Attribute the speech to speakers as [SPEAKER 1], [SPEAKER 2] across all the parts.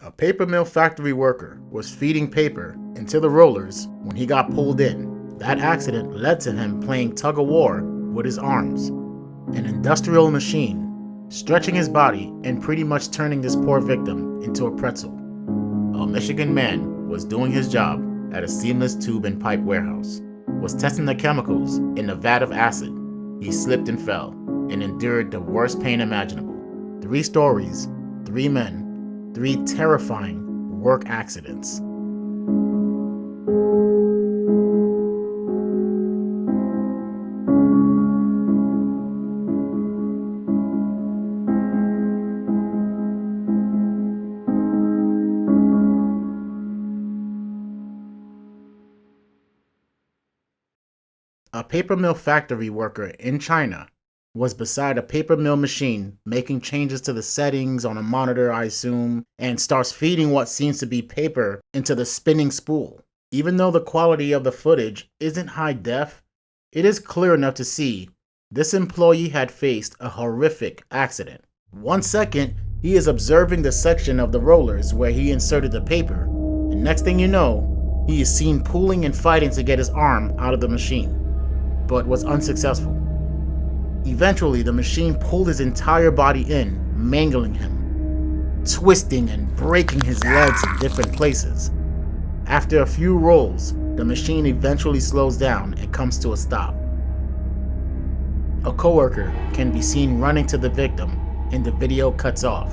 [SPEAKER 1] A paper mill factory worker was feeding paper into the rollers when he got pulled in. That accident led to him playing tug of war with his arms, an industrial machine, stretching his body and pretty much turning this poor victim into a pretzel. A Michigan man was doing his job at a seamless tube and pipe warehouse, was testing the chemicals in a vat of acid. He slipped and fell and endured the worst pain imaginable. 3 stories, 3 men, 3 terrifying work accidents. A paper mill factory worker in China was beside a paper mill machine making changes to the settings on a monitor, I assume, and starts feeding what seems to be paper into the spinning spool. Even though the quality of the footage isn't high def, it is clear enough to see this employee had faced a horrific accident. 1 second, he is observing the section of the rollers where he inserted the paper, and next thing you know, he is seen pulling and fighting to get his arm out of the machine, but was unsuccessful. Eventually, the machine pulled his entire body in, mangling him, twisting and breaking his legs in different places. After a few rolls, the machine eventually slows down and comes to a stop. A coworker can be seen running to the victim, and the video cuts off.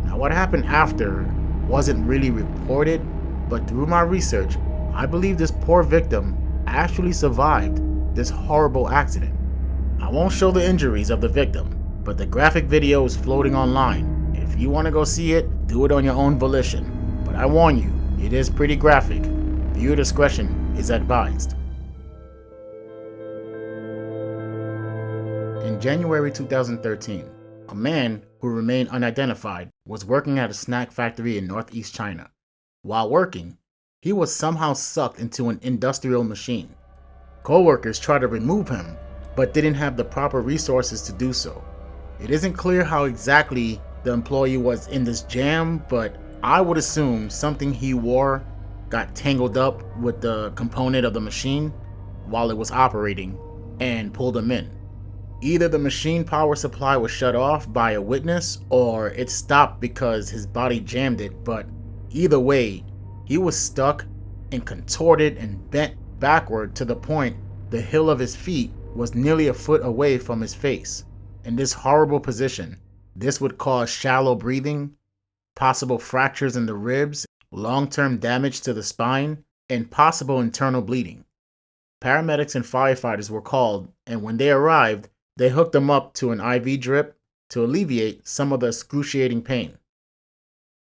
[SPEAKER 1] Now, what happened after wasn't really reported, but through my research, I believe this poor victim actually survived this horrible accident. I won't show the injuries of the victim, but the graphic video is floating online. If you want to go see it, do it on your own volition. But I warn you, it is pretty graphic. Viewer discretion is advised. In January 2013, a man who remained unidentified was working at a snack factory in northeast China. While working, he was somehow sucked into an industrial machine. Co-workers tried to remove him, but didn't have the proper resources to do so. It isn't clear how exactly the employee was in this jam, but I would assume something he wore got tangled up with the component of the machine while it was operating and pulled him in. Either the machine power supply was shut off by a witness or it stopped because his body jammed it, but either way, he was stuck and contorted and bent backward to the point the heel of his feet was nearly a foot away from his face. In this horrible position, this would cause shallow breathing, possible fractures in the ribs, long-term damage to the spine, and possible internal bleeding. Paramedics and firefighters were called, and when they arrived, they hooked him up to an IV drip to alleviate some of the excruciating pain.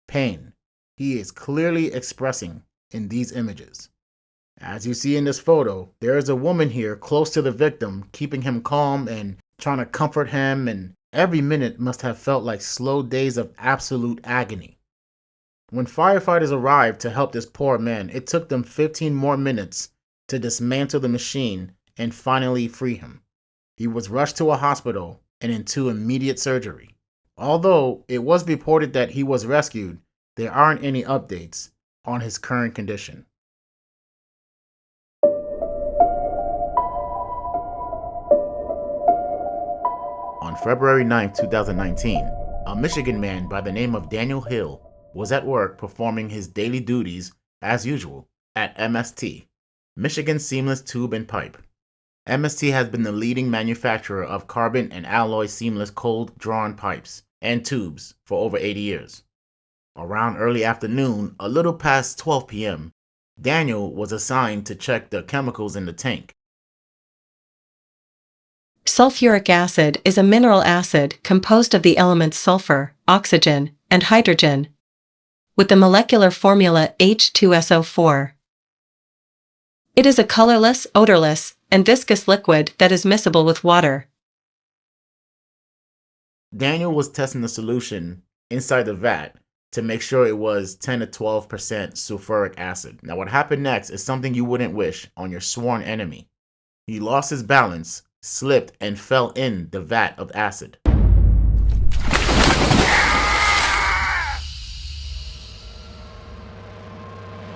[SPEAKER 1] Pain he is clearly expressing in these images. As you see in this photo, there is a woman here close to the victim, keeping him calm and trying to comfort him, and every minute must have felt like slow days of absolute agony. When firefighters arrived to help this poor man, it took them 15 more minutes to dismantle the machine and finally free him. He was rushed to a hospital and into immediate surgery. Although it was reported that he was rescued, there aren't any updates on his current condition. On February 9, 2019, a Michigan man by the name of Daniel Hill was at work performing his daily duties as usual at MST, Michigan Seamless Tube and Pipe. MST has been the leading manufacturer of carbon and alloy seamless cold-drawn pipes and tubes for over 80 years. Around early afternoon, a little past 12 p.m., Daniel was assigned to check the chemicals in the tank.
[SPEAKER 2] Sulfuric acid is a mineral acid composed of the elements sulfur, oxygen, and hydrogen, with the molecular formula H2SO4. It is a colorless, odorless, and viscous liquid that is miscible with water.
[SPEAKER 1] Daniel was testing the solution inside the vat to make sure it was 10 to 12% sulfuric acid. Now what happened next is something you wouldn't wish on your sworn enemy. He lost his balance, slipped, and fell in the vat of acid.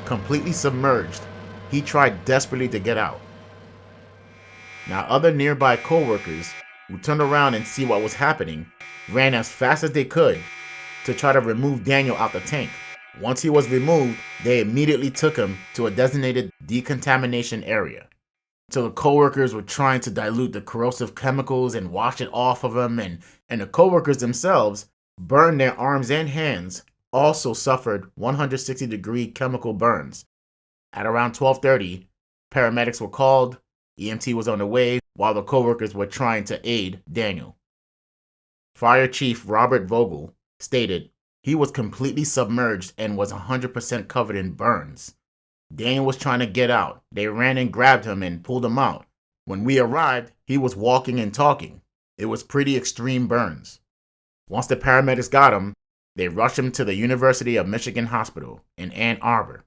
[SPEAKER 1] completely submerged, he tried desperately to get out. Now, other nearby co-workers who turned around and see what was happening ran as fast as they could to try to remove Daniel out the tank. Once he was removed, they immediately took him to a designated decontamination area. So the co-workers were trying to dilute the corrosive chemicals and wash it off of him, and the co-workers themselves burned their arms and hands, also suffered 160-degree chemical burns. At around 12:30, paramedics were called, EMT was on the way, while the co-workers were trying to aid Daniel. Fire Chief Robert Vogel stated he was completely submerged and was 100% covered in burns. Daniel was trying to get out. They ran and grabbed him and pulled him out. When we arrived, he was walking and talking. It was pretty extreme burns. Once the paramedics got him, they rushed him to the University of Michigan Hospital in Ann Arbor.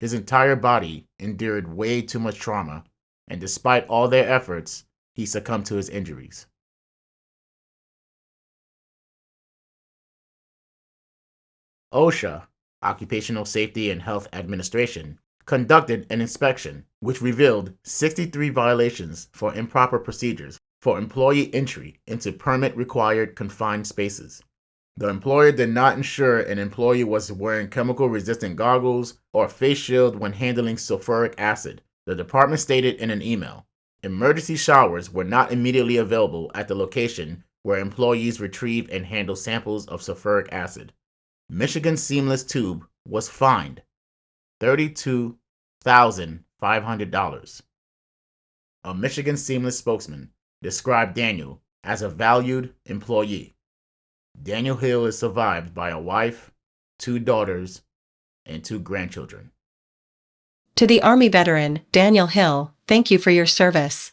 [SPEAKER 1] His entire body endured way too much trauma, and despite all their efforts, he succumbed to his injuries. OSHA, Occupational Safety and Health Administration, conducted an inspection which revealed 63 violations for improper procedures for employee entry into permit-required confined spaces. The employer did not ensure an employee was wearing chemical-resistant goggles or face shield when handling sulfuric acid. The department stated in an email, emergency showers were not immediately available at the location where employees retrieve and handle samples of sulfuric acid. Michigan Seamless Tube was fined $32,500. A Michigan Seamless spokesman described Daniel as a valued employee. Daniel Hill is survived by a wife, 2 daughters, and 2 grandchildren.
[SPEAKER 2] To the Army veteran, Daniel Hill, thank you for your service.